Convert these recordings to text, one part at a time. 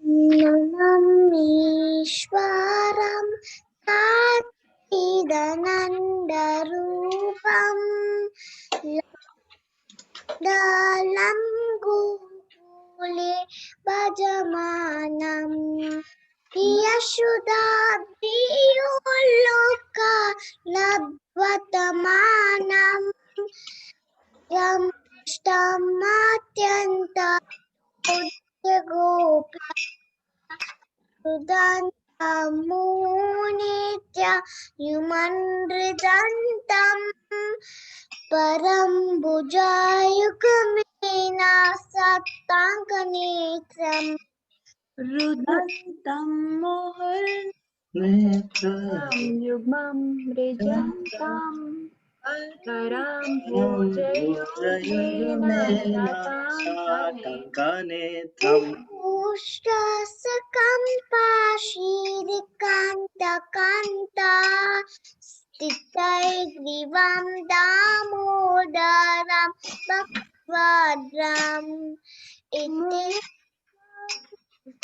Namamishwaram Satchidanandarupam Dalam Gokule Bhajamanam Yashodadiyoloka Labvatamanam Yamishtammatyanta Gopi Sudantamunitya Yumanridantam Param Bhujayugamena Satankanetram Rudantam mohar Netra yugmam rejantam param bhojayogena Satankanetram Ushtasakam Pashirikanta Stitai Grivam Damodaram Bhakvadram Iti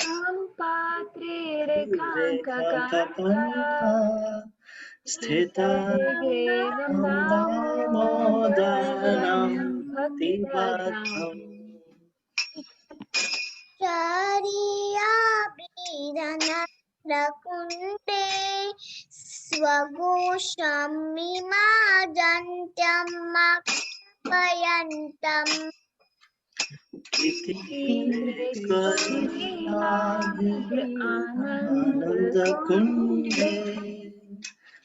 Sampatre rekhankakanta Sthita Grevam damodaram Damodaram bhaktivadram Bhaktivadram Chariya Biranandakunde Swagosham Mimajantyam Makpayantam Ananda Kunde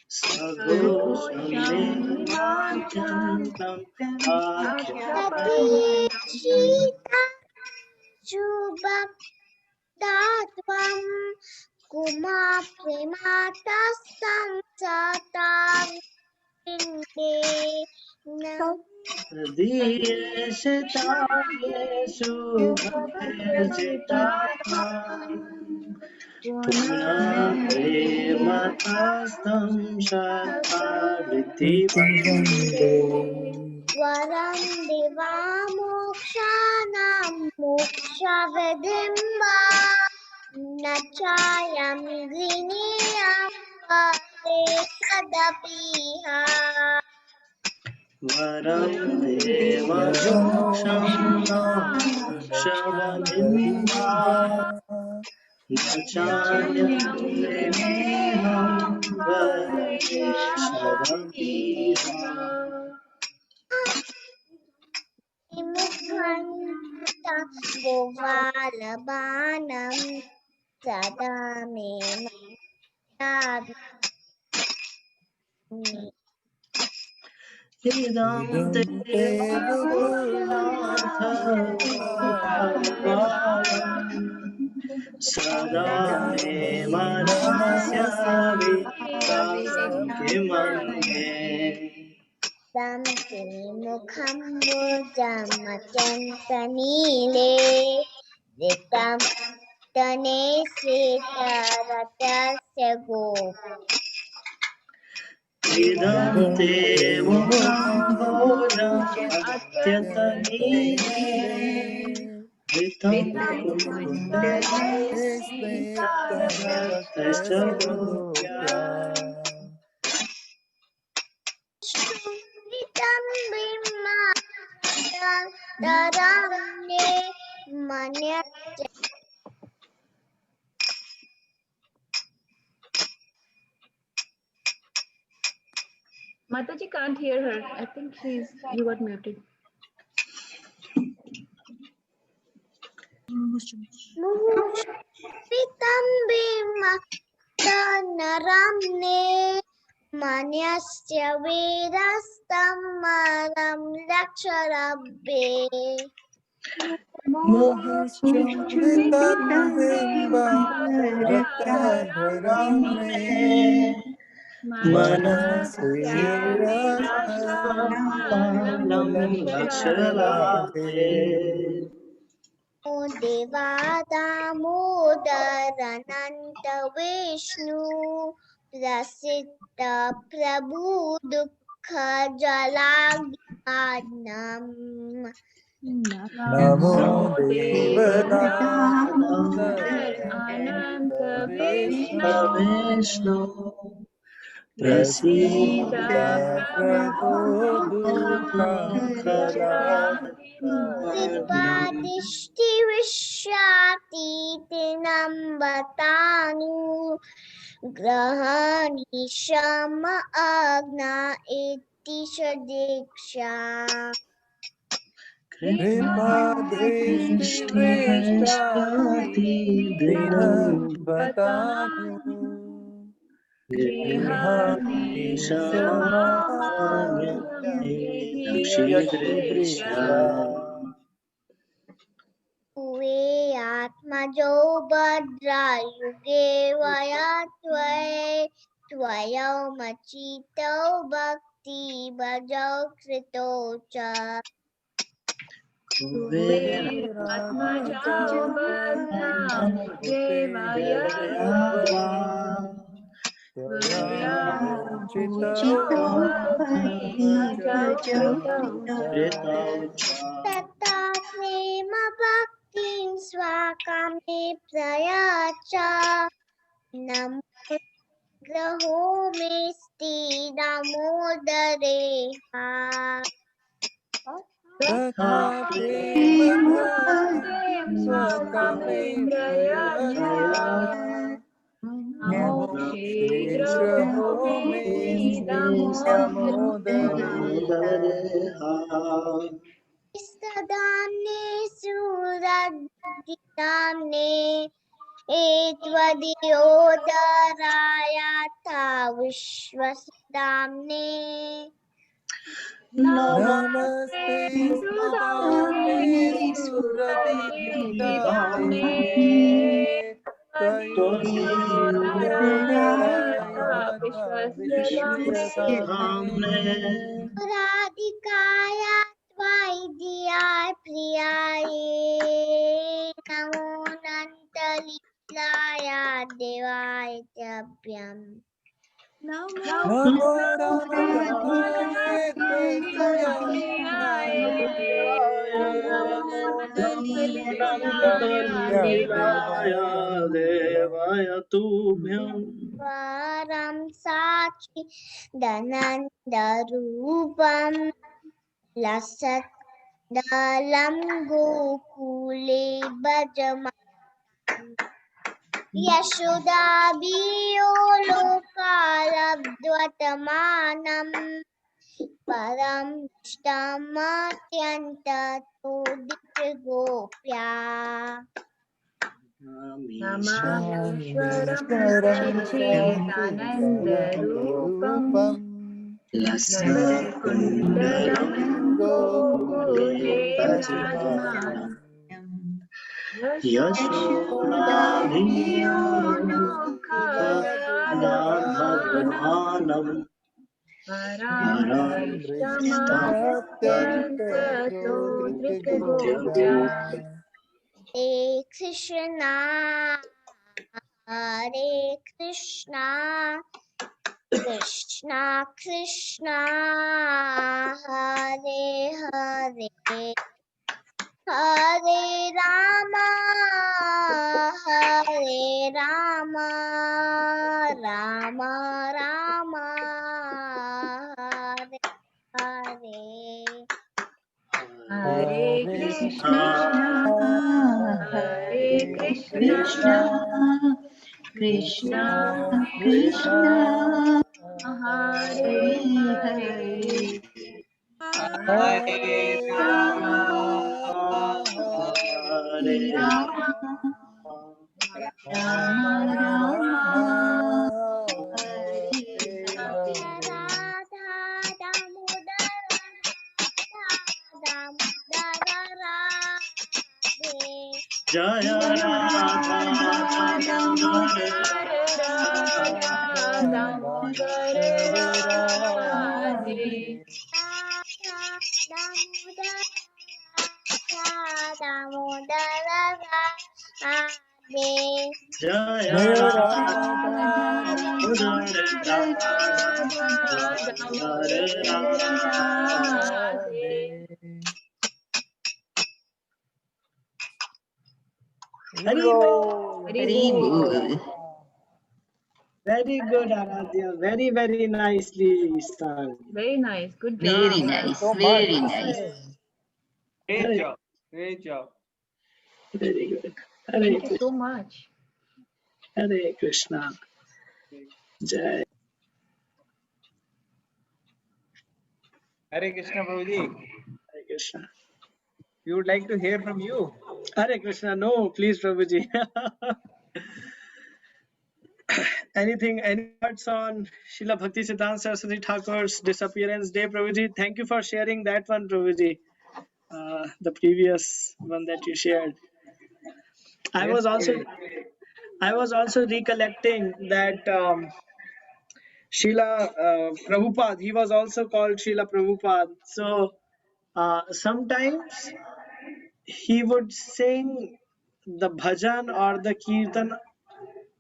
Sagosham Nimajantam Akhyapantam Satiye Shubhaktatvam Kuma Prematastam Satam Inde Diyeshitayesu Bhaktejitata Puna Prematastam Shata Vritti Bande Varam Devamokshanam Mokshavedimba Nachayam Griniyam Pate Kadapiha Varam Deva Moksham Shavadimba Nachayam Deveham Vaishnaviha Mukhanta Govalabanam Sadame Mayadmi Idam te Vipurnatha Bhagavam Sada me manasya vitasam kimanye Dante Mukhambujamatyantanile Vitam Tane Sritaratasya Gopa Idam te mukham bhojam atyatanile Vitam kundatasya gopya Shuritam Bhima Taramne Manya Mataji can't hear her. I think you got muted. Shuritam Bhima Naramne Manyasya Vedastam Malam Laksharabbe Mohishritam Bimba Rakadharamne Manasvirastam Malam Laksharabe Devadamodarananta Vishnu Prasiddha Prabhu Dukha Jalagnam नमो देवदामोदर अनंत अनंत विष्णु विष्णु प्रसीद प्रसीद प्रभो दुःखाकरालकर्ता कृपादिष्टि विश्यातीतिनम्बतानु ग्रहाणि शम आज्ञा इति च दीक्षा कृपा दृष्टिवृष्टाति दिनं बतानु गृहाणि क्षमामयदृश्या वे आत्मजो भद्रायुगे वया त्वयमचितौ भक्ति भजौ कृतो च कुबेरात्मजो बद्धामुगे वयत्वया त्वयाचितो तथा प्रेम भक्तिं स्वाकामे प्रयाच नमो मेस्ति दामोदरे तथा प्रेम भक्तिं स्वकामे प्रयाचा नमो ग्रहो मे दामोदरे सदाम्ने सुरदिताम्ने एत्वदियोदरायाथा विश्वसदाम्ने नमस्ते सुदाम्ने सुरदिदाम्ने त्वयोदरायाथा विश्वसदाम्ने राधिकाया त्वयिदियाय प्रियाये नमो नन्तलीलाय देवाय तभ्यम् नमो रमणकायेत्य प्रियाय नमो नन्दलीलाय देवाय तुभ्यम् वरं साक्षि दनन्दरूपं लसत्दलं गोकुले भजमानं यशोदाभियो लोकालब्ध्वतमानं परं दुष्टमत्यन्ततोदितगोप्या नमामीश्वरं सच्चिदानन्दरूपम् लसत्कुण्डलं गोकुले विराजमानम् यशोदाभियो लोकगानम् परामृष्टमत्यन्ततो धृतगोप्या हरे कृष्णा कृष्णा कृष्णा हरे हरे हरे राम राम राम हरे हरे हरे कृष्णा हरे कृष्णा कृष्णा कृष्णा हरे हरे हरे राम हरे राम राम राम हरे हरे राधा दामोदर राधे जय राधा दामोदर राधा दामोदर राधे दामोदर राधे जय जय Radha Radha Damodar Radhe Radhe Hari Bol. Hari Bol. Very good, Aradhya. Very, very nicely sung. Very nice. Good job. Very nice. Very nice. Great Hare, job. Great job. very good. Hare Thank you Krishna. so much. Hare Krishna. Jai. Hare Krishna Prabhuji. Hare Krishna. We would like to hear from you. Hare Krishna. No, please, Prabhuji. Anything, any thoughts on Srila Bhakti Siddhanta Saraswati Thakur's disappearance day, Prabhuji? Thank you for sharing that one, Prabhuji. The previous one that you shared. I Yes, was also recollecting that Srila Prabhupada, he was also called Srila Prabhupada. So sometimes he would sing the bhajan or the kirtan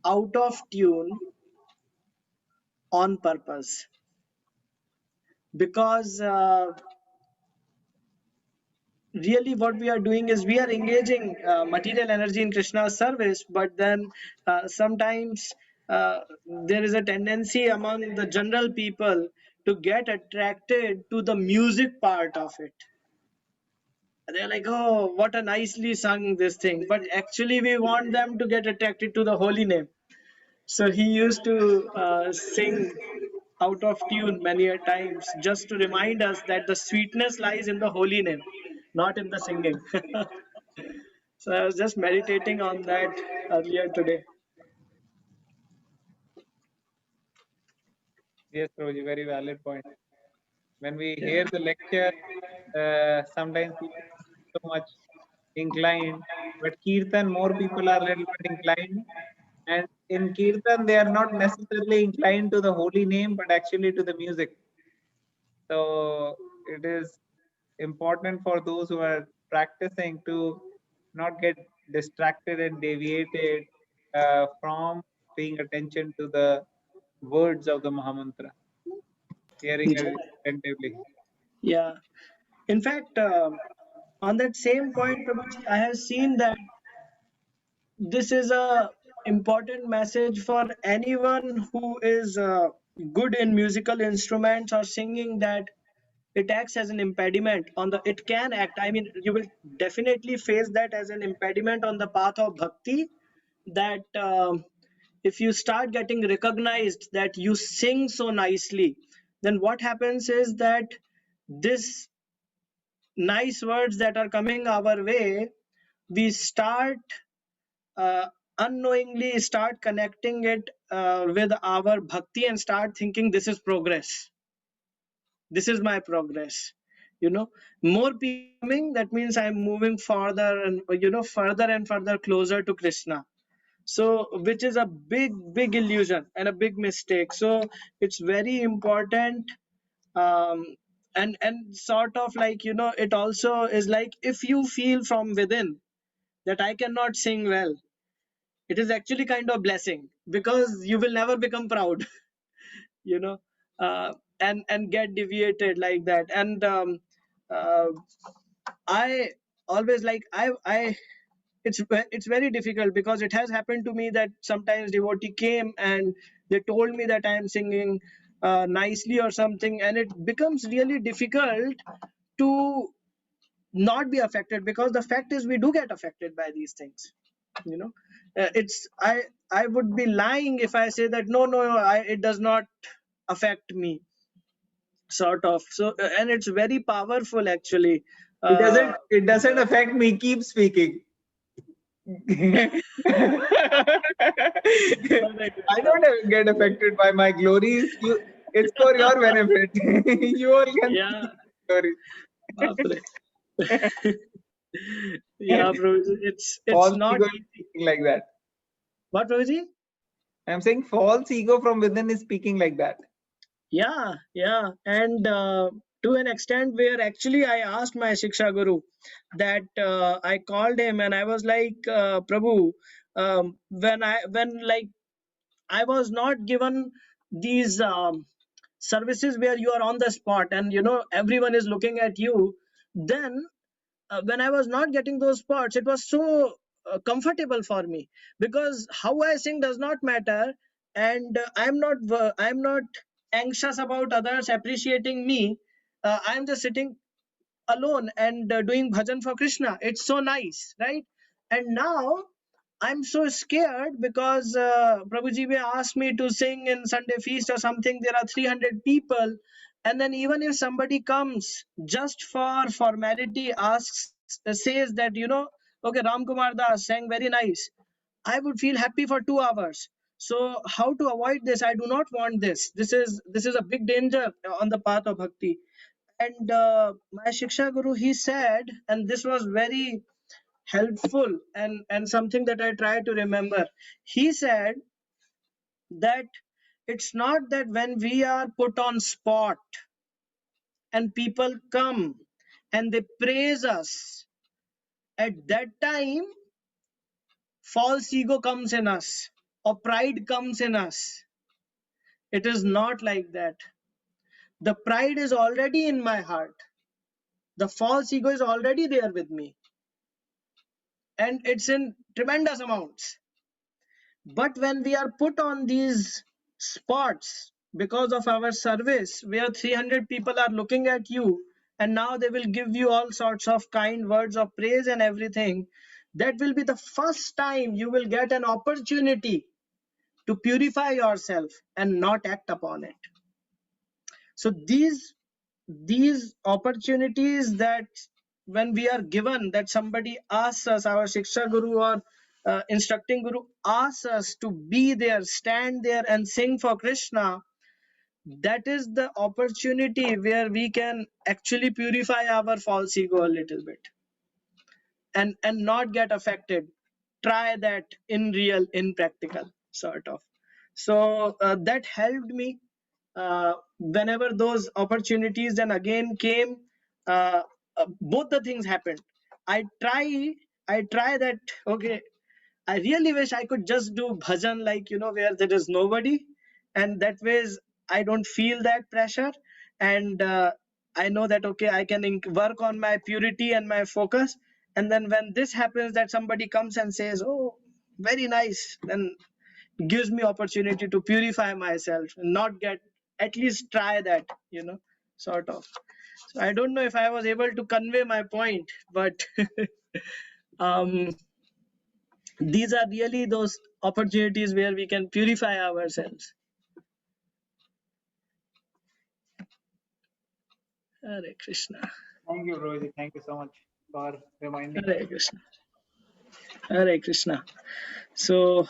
out of tune on purpose, because really what we are doing is we are engaging material energy in Krishna's service, but then sometimes there is a tendency among the general people to get attracted to the music part of it. They're like, oh, what a nicely sung this thing, but actually we want them to get attracted to the holy name. So he used to sing out of tune many a times, just to remind us that the sweetness lies in the holy name, not in the singing. So I was just meditating on that earlier today. yes, Prabhuji, very valid point. When we Yeah. hear the lecture, sometimes people are so much inclined, but Kirtan, more people are a little bit inclined. And in Kirtan, they are not necessarily inclined to the holy name, but actually to the music. So it is important for those who are practicing to not get distracted and deviated from paying attention to the words of the Mahamantra, hearing it attentively. Yeah. In fact, on that same point, Prabhuji, I have seen that this is a important message for anyone who is good in musical instruments or singing, that it acts as an impediment on the, it can act, I mean, you will definitely face that as an impediment on the path of bhakti, that if you start getting recognized that you sing so nicely, then what happens is that this nice words that are coming our way, we start uh, unknowingly start connecting it with our bhakti and start thinking this is progress, this is my progress. You know, more people coming, that means I'm moving further and, you know, further and further closer to Krishna. So which is a big illusion and a big mistake. So it's very important, um, and sort of like, you know, it also is like, if you feel from within that I cannot sing well, it is actually kind of blessing, because you will never become proud. You know, and get deviated like that. And uh, I always like, I it's very difficult, because it has happened to me that sometimes devotee came and they told me that I am singing nicely or something, and it becomes really difficult to not be affected, because the fact is we do get affected by these things. You know, it's I would be lying if I say that no, it does not affect me, sort of. So and it's very powerful actually. It doesn't affect me. Keep speaking. I don't get affected by my glories. It's for your benefit. You all can Yeah. glory. Baapre. Yeah, bro. It's False not ego is easy. speaking like that. What, Prabhuji? I'm saying false ego from within is speaking like that. Yeah, and to an extent where actually I asked my Shiksha Guru that I called him and I was like, Prabhu, when like I was not given these services where you are on the spot and, you know, everyone is looking at you, then when I was not getting those spots, it was so comfortable for me, because how I sing does not matter, and I'm not anxious about others appreciating me. I'm just sitting alone and doing bhajan for Krishna. It's so nice, right? And now I'm so scared because Prabhuji may ask me to sing in Sunday feast or something. There are 300 people, and then even if somebody comes just for formality, asks, says that, okay, Ram Kumar Das sang very nice, I would feel happy for 2 hours. So how to avoid this? I do not want this. This is a big danger on the path of bhakti. And my Shiksha Guru, he said, and this was very helpful and something that I try to remember. He said that it's not that when we are put on spot and people come and they praise us, at that time false ego comes in us or pride comes in us. It is not like that. The pride is already in my heart. The false ego is already there with me, and it's in tremendous amounts. But when we are put on these spots because of our service, where 300 people are looking at you, and now they will give you all sorts of kind words of praise and everything, that will be the first time you will get an opportunity to purify yourself and not act upon it. So these opportunities, that when we are given, that somebody asks us, our Shiksha Guru or instructing Guru asks us to be there, stand there and sing for Krishna, that is the opportunity where we can actually purify our false ego a little bit and not get affected. Try that in real, in practical, sort of. So that helped me whenever those opportunities then again came. Both the things happened. I try that, okay, I really wish I could just do bhajan, like, where there is nobody, and that ways I don't feel that pressure, and I know that, okay, I can work on my purity and my focus. And then when this happens, that somebody comes and says, oh, very nice, then gives me opportunity to purify myself and not get, at least try that, sort of. So I don't know if I was able to convey my point, but um these are really those opportunities where we can purify ourselves. Hare Krishna. Thank you, Rohit. Thank you so much for reminding Hare us. Krishna. Hare Krishna. So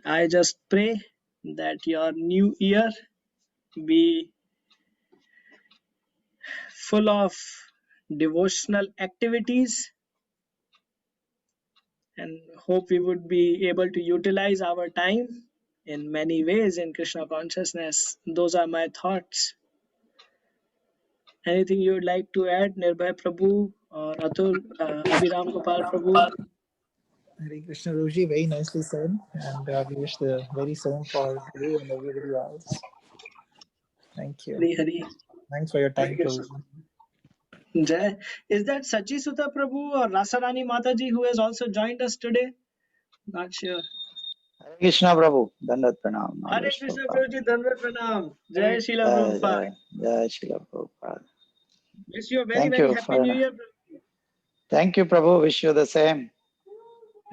I just pray that your new year be full of devotional activities, and hope we would be able to utilize our time in many ways in Krishna consciousness. Those are my thoughts. Anything you would like to add, Nirbhay Prabhu or Atul, Abhiram Gopal Prabhu? Hare Krishna Roji, very nicely said, and we wish the very same for you and everybody else. Thank you. Hari Hari. Thanks for your Hare time, Krishna. Prabhu. Jai. Is that Sachi Sutta Prabhu or Rasarani Mataji who has also joined us today? Not sure. Hare Krishna Prabhu, Dandat Pranam. Hare Krishna Prabhuji, Dandavat Pranam. Jai Srila Prabhupada. Jai Srila Prabhupada. Wish you a very, Thank very you happy New Year. Prabhuji. Thank you, Prabhu. Wish you the same.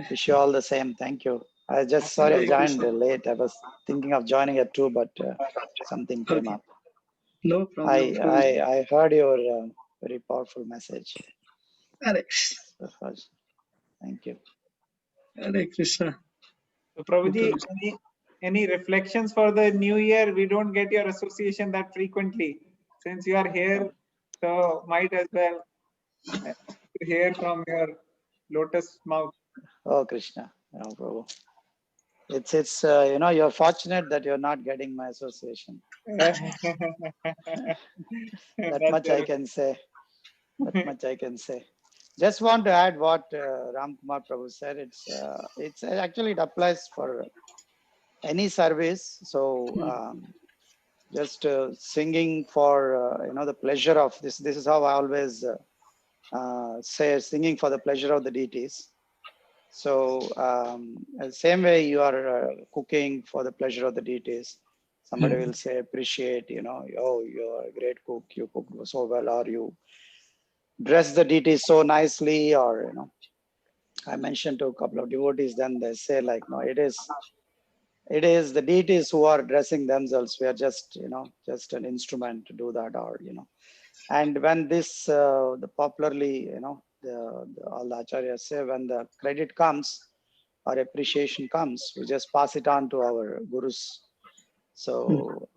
Wish you all the same. Thank you. I just sorry I Hare joined Krishna. late. I was thinking of joining at 2, but something came Okay. up. No problem. Prabhuji. I heard your very powerful message. Hare Krishna. Thank you. Hare Krishna. So, Prabhuji, any reflections for the new year? We don't get your association that frequently. Since you are here, so might as well hear from your lotus mouth. Oh Krishna, oh, Prabhu. It's you're fortunate that you're not getting my association. That much I can say. That much I can say. Just want to add what Ram Kumar Prabhu said. It's actually, it applies for any service. So just singing for the pleasure of this. This is how I always say singing for the pleasure of the deities. So same way you are cooking for the pleasure of the deities. Somebody will say appreciate, oh, you're a great cook, you cooked so well, or you dress the deities so nicely, or I mentioned to a couple of devotees, then they say like, no, it is the deities who are dressing themselves. We are just, just an instrument to do that, or, and when this, the popularly, all the acharyas say, when the credit comes or appreciation comes, we just pass it on to our gurus. So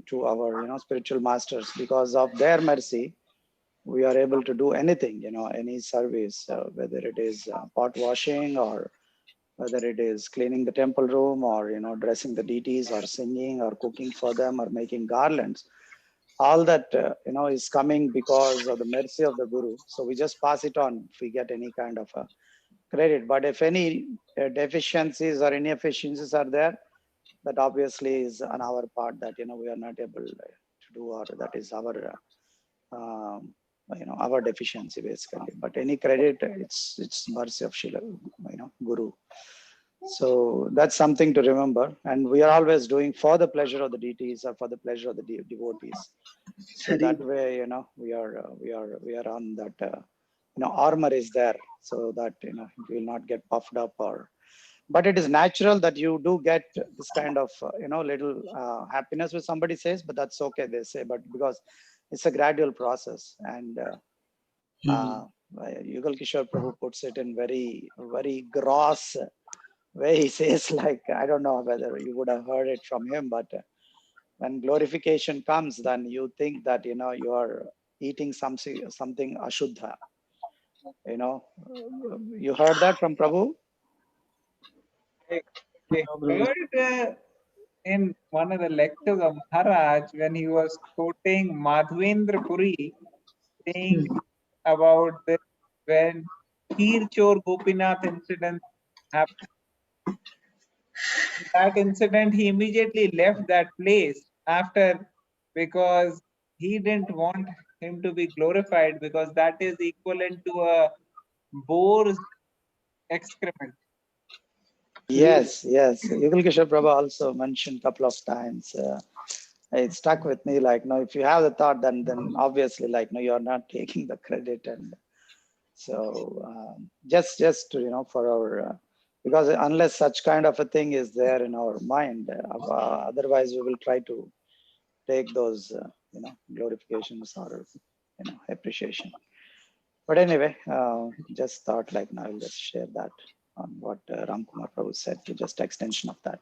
to our, spiritual masters, because of their mercy, we are able to do anything, any service, whether it is pot washing, or whether it is cleaning the temple room, or, dressing the deities, or singing, or cooking for them, or making garlands. All that, is coming because of the mercy of the Guru. So we just pass it on if we get any kind of a credit. But if any deficiencies or inefficiencies are there, that obviously is on our part, that, we are not able to do, or that is our, our deficiency basically. But any credit, it's mercy of Srila, Guru. So that's something to remember, and we are always doing for the pleasure of the deities, or for the pleasure of the devotees. So that way, we are on that, armor is there, so that we will not get puffed up, or. But it is natural that you do get this kind of, little happiness when somebody says, but that's okay, they say, but because it's a gradual process, and Yugal Kishore Prabhu puts it in very, very gross way. He says, like, I don't know whether you would have heard it from him, but when glorification comes, then you think that, you are eating something ashuddha. You heard that from Prabhu? I heard in one of the lectures of Maharaj, when he was quoting Madhvendra Puri, saying about this, when Kheer Chor Gopinath incident happened. That incident, he immediately left that place after, because he didn't want him to be glorified, because that is equivalent to a boar's excrement. Yes. Yugal Kishore Prabhu also mentioned a couple of times. It stuck with me, like, no, if you have the thought, then obviously, like, no, you're not taking the credit. And so just to, for our, because unless such kind of a thing is there in our mind, otherwise we will try to take those, glorifications or, appreciation. But anyway, just thought like, now I'll just share that on what Ram Kumar Prabhu said, to just extension of that.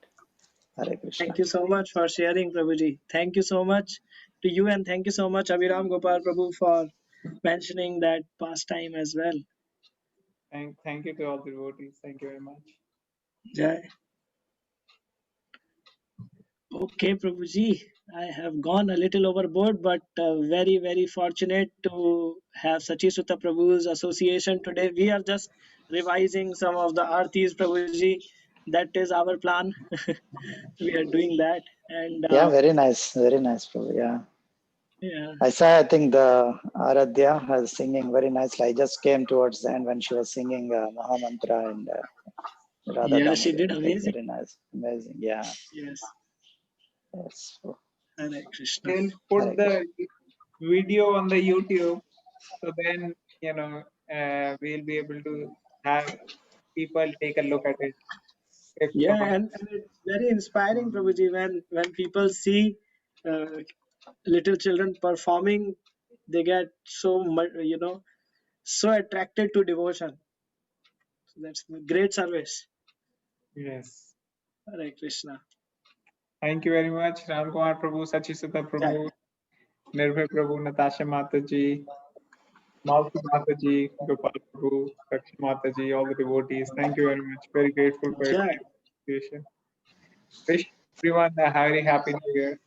Hare Krishna. Thank you so much for sharing, Prabhuji. Thank you so much to you, and thank you so much, Abhiram Gopal Prabhu, for mentioning that pastime as well. Thank you to all the devotees. Thank you very much. Jai. Okay, Prabhuji, I have gone a little overboard, but very, very fortunate to have Sachi Sutta Prabhu's association today. We are just revising some of the artis, Prabhuji. That is our plan. We are doing that. And Yeah, very nice, Prabhu. yeah. I saw, I think the Aradhya was singing very nicely. I just came towards the end when she was singing Mahamantra and Radha Yeah, she did Damodar. amazing. Very nice, amazing. Yeah. Yes. Yes. So, Hare Krishna. We'll put Hare the video on the YouTube, so then we'll be able to have people take a look at it. If Yeah, someone- and it's very inspiring, Prabhuji, when people see little children performing, they get so so attracted to devotion. So that's great service. Yes. Hare Krishna. Thank you very much, Ram Kumar Prabhu, Sachi Sutta Prabhu, Nirbhay Prabhu, Natasha Mataji, Malki Mataji, Gopal Prabhu, Sakshi Mataji, all the devotees. Thank you very much. Very grateful for your Jai. participation. Wish everyone a very happy New Year.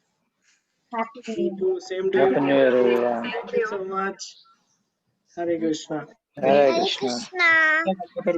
Happy New You Year. too. Same to you. Happy New Year, everyone. Thank you so much. Hare Krishna. Hare Hare Krishna. Krishna.